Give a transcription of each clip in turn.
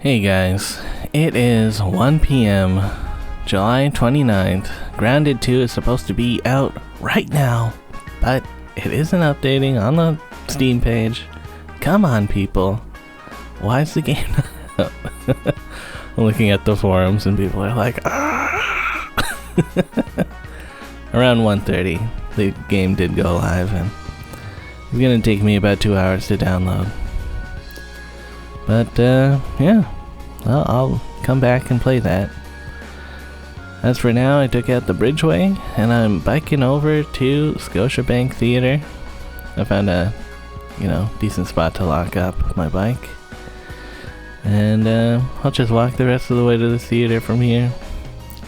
Hey guys, it is 1 p.m. July 29th. Grounded 2 is supposed to be out right now, but it isn't updating on the Steam page. Come on, people. Why is the game not up? I'm looking at the forums and people are like, ah! Around 1:30, the game did go live and it's gonna take me about 2 hours to download. But, yeah, well, I'll come back and play that. As for now, I took out the Bridgeway, and I'm biking over to Scotiabank Theater. I found a, decent spot to lock up my bike. And, I'll just walk the rest of the way to the theater from here.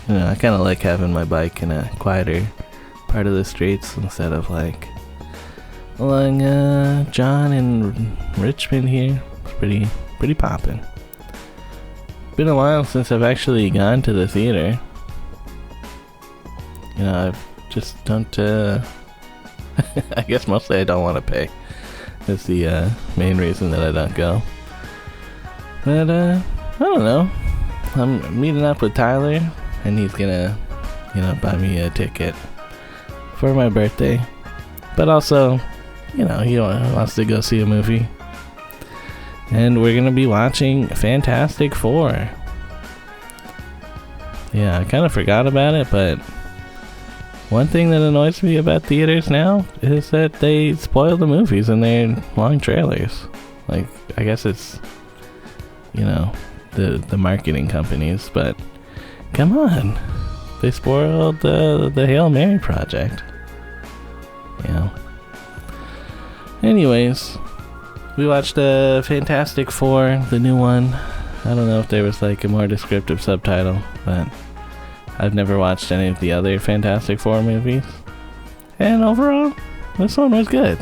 I kind of like having my bike in a quieter part of the streets instead of, along, John and Richmond here. It's pretty poppin'. Been a while since I've actually gone to the theater. I just don't, I guess mostly I don't want to pay. That's the main reason that I don't go. But, I don't know. I'm meeting up with Tyler, and he's gonna, buy me a ticket for my birthday. But also, he wants to go see a movie. And we're gonna be watching Fantastic Four. Yeah, I kind of forgot about it, but one thing that annoys me about theaters now is that they spoil the movies in their long trailers. I guess it's, the marketing companies, but come on. They spoiled the Hail Mary project. Anyways, we watched Fantastic Four, the new one. I don't know if there was a more descriptive subtitle, but I've never watched any of the other Fantastic Four movies. And overall, this one was good.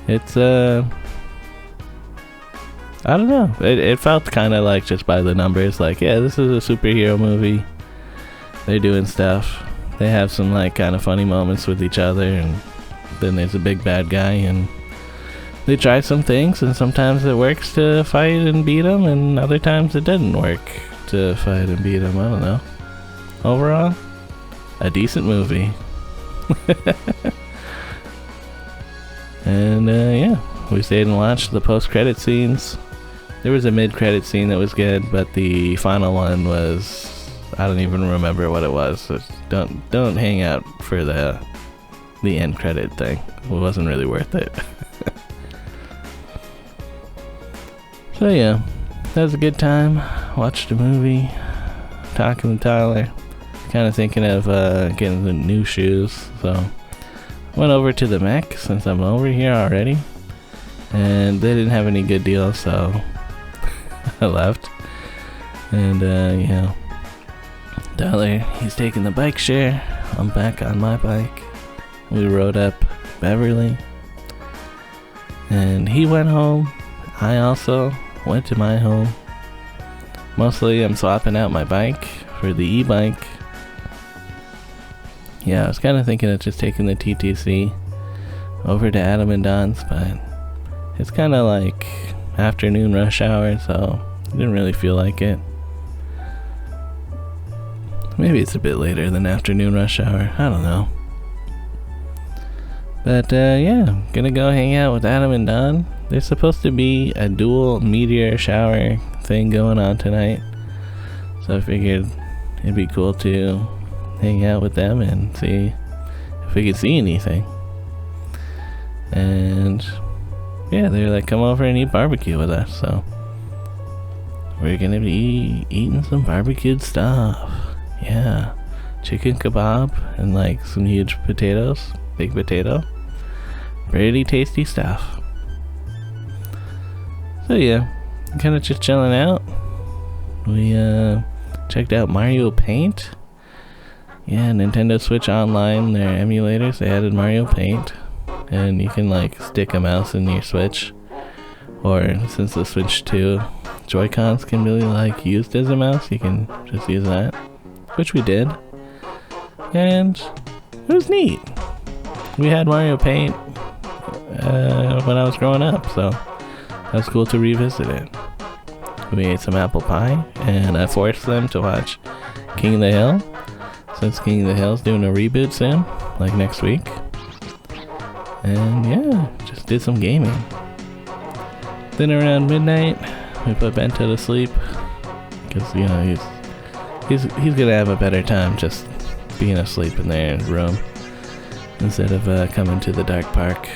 It's, I don't know. It felt kind of like just by the numbers, yeah, this is a superhero movie. They're doing stuff. They have some, kind of funny moments with each other, and then there's a big bad guy, and they try some things, and sometimes it works to fight and beat them, and other times it doesn't work to fight and beat them. I don't know. Overall, a decent movie. And, yeah, we stayed and watched the post-credit scenes. There was a mid-credit scene that was good, but the final one was, I don't even remember what it was. So don't hang out for the end credit thing. It wasn't really worth it. So yeah, that was a good time. Watched a movie, talking to Tyler, kind of thinking of getting the new shoes. So went over to the Mech since I'm over here already, and they didn't have any good deals, so I left. And Tyler, he's taking the bike share. I'm back on my bike. We rode up Beverly, and he went home. I also went to my home. Mostly I'm swapping out my bike for the e-bike. Yeah, I was kind of thinking of just taking the TTC over to Adam and Don's, but it's kind of like afternoon rush hour, so I didn't really feel like it. Maybe it's a bit later than afternoon rush hour, I don't know. But yeah, gonna go hang out with Adam and Don. There's supposed to be a dual meteor shower thing going on tonight, so I figured it'd be cool to hang out with them and see if we could see anything. And yeah, they're like, come over and eat barbecue with us, so we're gonna be eating some barbecued stuff. Yeah, chicken kebab and some huge potatoes, big potato. Pretty tasty stuff. So yeah, kind of just chilling out. We checked out Mario Paint. Yeah, Nintendo Switch Online, their emulators, they added Mario Paint, and you can stick a mouse in your Switch, or since the Switch 2 Joy-Cons can be used as a mouse, you can just use that, which we did, and it was neat. We had Mario Paint when I was growing up, so that was cool to revisit it. we ate some apple pie, and I forced them to watch King of the Hill, since King of the Hill's doing a reboot soon, like next week. And yeah, just did some gaming. Then around midnight, we put Bento to sleep, because you know he's gonna have a better time just being asleep in their room instead of coming to the dark park.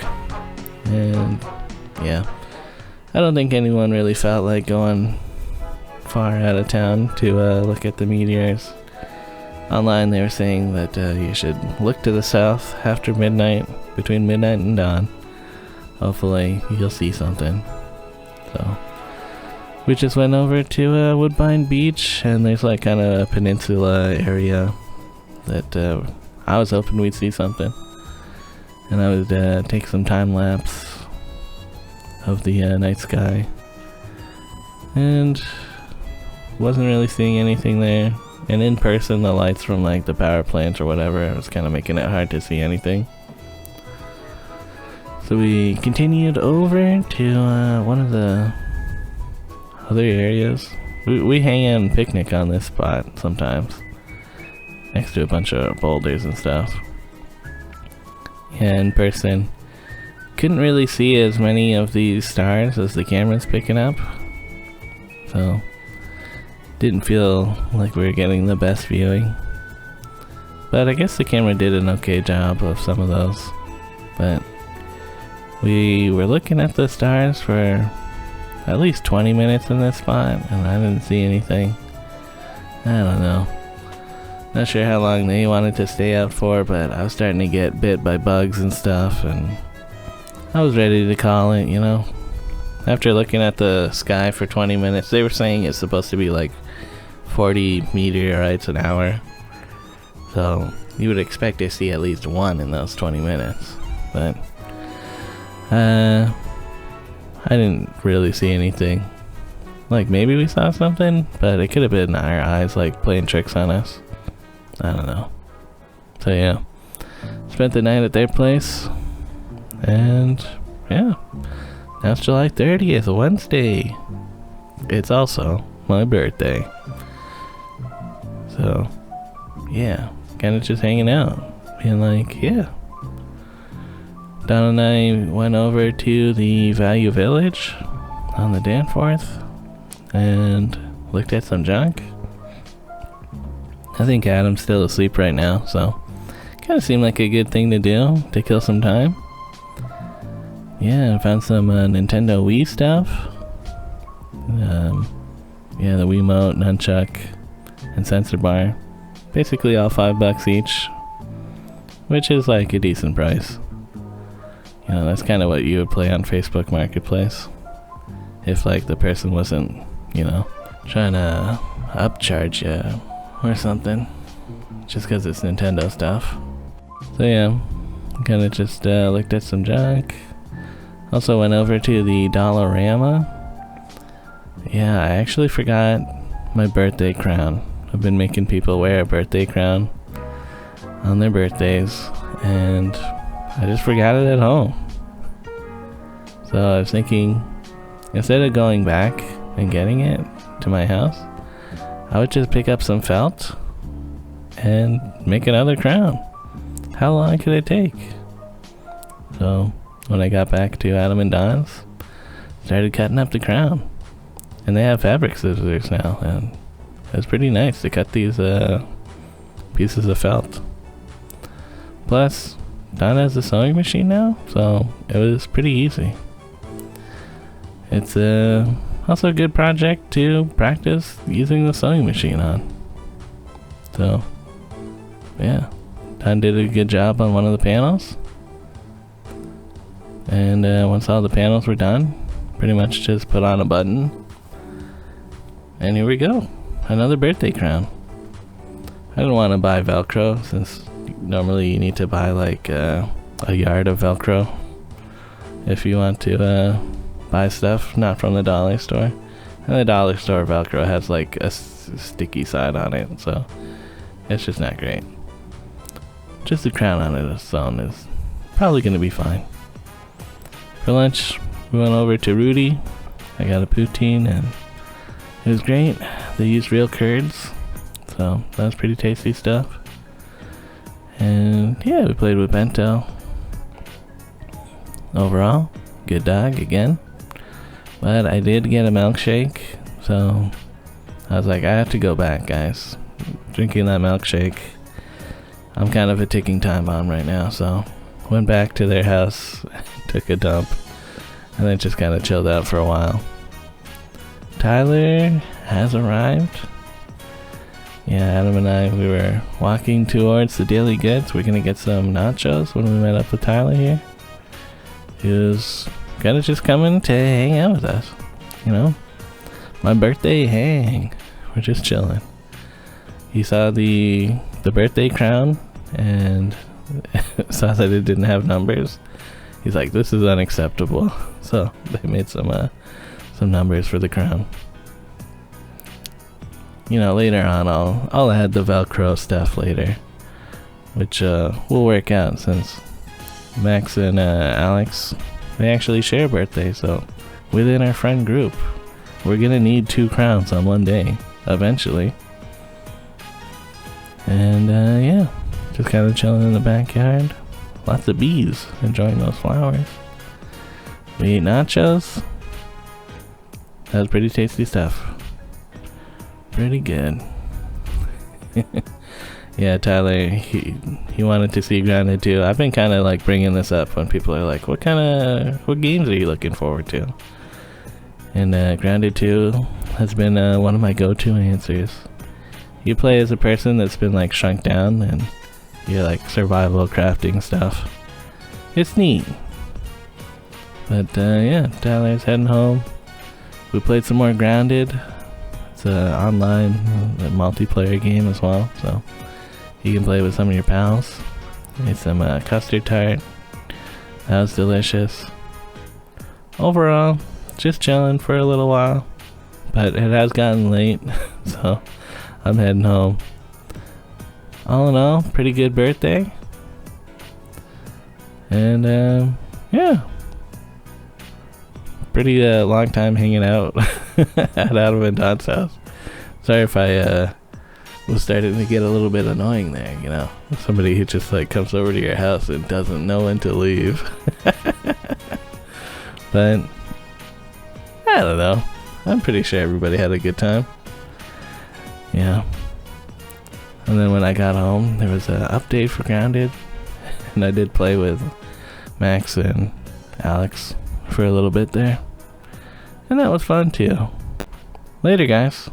And yeah, I don't think anyone really felt like going far out of town to look at the meteors. Online they were saying that you should look to the south after midnight, between midnight and dawn. Hopefully you'll see something. So we just went over to Woodbine Beach, and there's like kind of a peninsula area that I was hoping we'd see something. And I would take some time lapse of the night sky, and wasn't really seeing anything there. And in person, the lights from like the power plant or whatever was kind of making it hard to see anything. So we continued over to one of the other areas. We hang out and picnic on this spot sometimes, next to a bunch of boulders and stuff. Yeah, in person, couldn't really see as many of these stars as the camera's picking up, so didn't feel like we were getting the best viewing. But I guess the camera did an okay job of some of those. But we were looking at the stars for at least 20 minutes in this spot, and I didn't see anything. I don't know. Not sure how long they wanted to stay out for, but I was starting to get bit by bugs and stuff, and I was ready to call it, you know. After looking at the sky for 20 minutes, they were saying it's supposed to be like 40 meteorites an hour. So you would expect to see at least one in those 20 minutes. But I didn't really see anything. Like maybe we saw something, but it could have been our eyes like playing tricks on us. I don't know. So yeah, spent the night at their place, and yeah, now it's July 30th, Wednesday. It's also my birthday. So yeah, kind of just hanging out, being like, yeah. Don and I went over to the Value Village on the Danforth and looked at some junk. I think Adam's still asleep right now, so kind of seemed like a good thing to do to kill some time. Yeah, I found some Nintendo Wii stuff. Yeah, the Wiimote, nunchuck, and sensor bar. Basically all $5 each, which is like a decent price. You know, that's kind of what you would play on Facebook Marketplace if like the person wasn't, you know, trying to upcharge you or something just because it's Nintendo stuff. So yeah, kind of just looked at some junk. Also went over to the Dollarama. Yeah, I actually forgot my birthday crown. I've been making people wear a birthday crown on their birthdays, and I just forgot it at home. So I was thinking, instead of going back and getting it to my house, I would just pick up some felt and make another crown. How long could it take? So when I got back to Adam and Don's, started cutting up the crown. And they have fabric scissors now, and it's pretty nice to cut these pieces of felt. Plus, Don has a sewing machine now, so it was pretty easy. It's also a good project to practice using the sewing machine on. So, yeah, Don did a good job on one of the panels. And once all the panels were done, pretty much just put on a button. And here we go, another birthday crown. I didn't want to buy Velcro, since normally you need to buy like a yard of Velcro if you want to buy stuff not from the dollar store. And the dollar store Velcro has like a sticky side on it, so it's just not great. Just the crown on it its own is probably going to be fine. For lunch, we went over to Rudy. I got a poutine and It was great. They used real curds, so that was pretty tasty stuff. And yeah, we played with Bento. Overall, good dog again. But I did get a milkshake, so I was like, I have to go back, guys. Drinking that milkshake, I'm kind of a ticking time bomb right now, so went back to their house, took a dump, and then just kind of chilled out for a while. Tyler has arrived. Yeah, Adam and I, we were walking towards the Daily Goods. We're gonna get some nachos when we met up with Tyler here. He was gonna just come in to hang out with us, you know? My birthday hang. We're just chilling. He saw the birthday crown and saw that it didn't have numbers. He's like, this is unacceptable. So they made some numbers for the crown. You know, later on I'll add the Velcro stuff later, which will work out since Max and Alex, they actually share birthdays. So within our friend group, we're gonna need 2 crowns on one day eventually. And yeah, just kind of chilling in the backyard. Lots of bees enjoying those flowers. We ate nachos. That was pretty tasty stuff. Pretty good. Yeah, Tyler, he wanted to see Grounded 2. I've been kind of like bringing this up when people are like, what games are you looking forward to? And Grounded 2 has been one of my go-to answers. You play as a person that's been like shrunk down and you're like survival crafting stuff. It's neat. But yeah, Tyler's heading home. We played some more Grounded. It's an online multiplayer game as well, so you can play with some of your pals. Made some custard tart. That was delicious. Overall, just chilling for a little while, but it has gotten late, so I'm heading home. All in all, pretty good birthday. And yeah, pretty long time hanging out at Adam and Don's house. Sorry if I was starting to get a little bit annoying there, you know. Somebody who just like comes over to your house and doesn't know when to leave. But I don't know. I'm pretty sure everybody had a good time. Yeah. And then when I got home, there was an update for Grounded. And I did play with Max and Alex for a little bit there. And that was fun too. Later, guys.